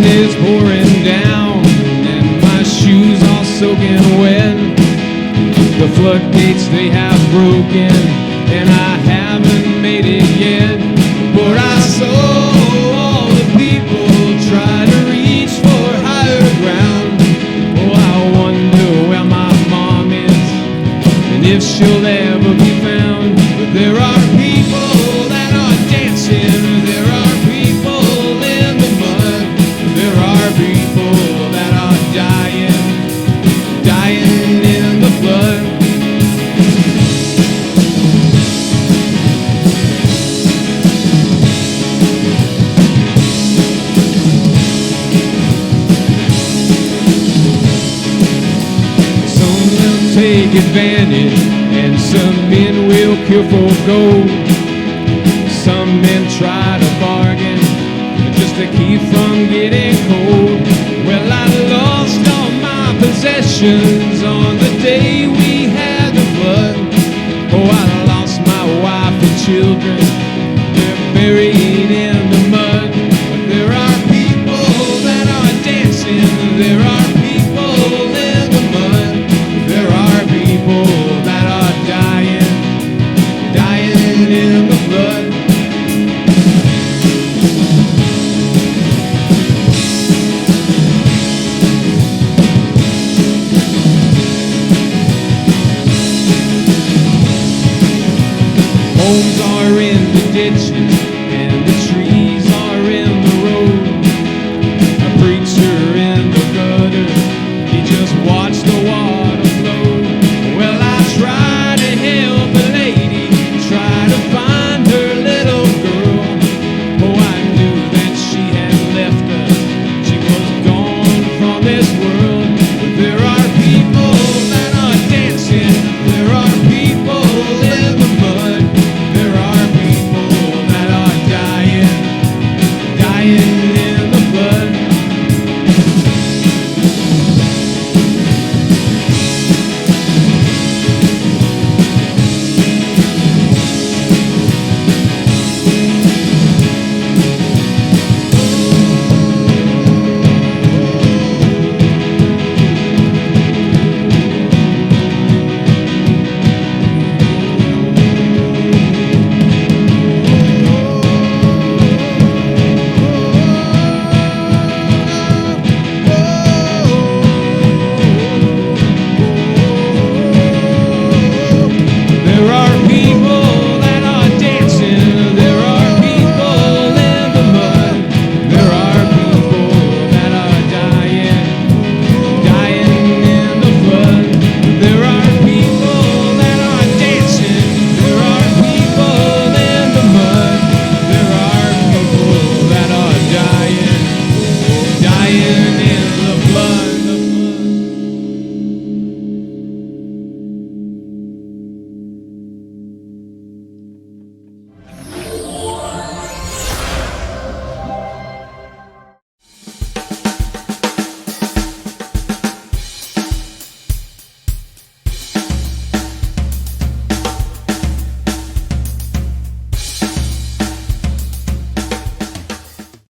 rain is pouring down and my shoes are soaking wet. The floodgates, they have broken and I haven't made it yet. But I saw all the people try to reach for higher ground. Oh, I wonder where my mom is and if she'll ever be found. But there are people that are dancing, there are people in the mud, there are people that are dying, dying in the flood. Some will take advantage and some men will kill for gold. Some men try to bargain just to keep from getting cold. Well, I lost all my possessions on the day we had the flood. Oh, I lost my wife and children, they're buried in the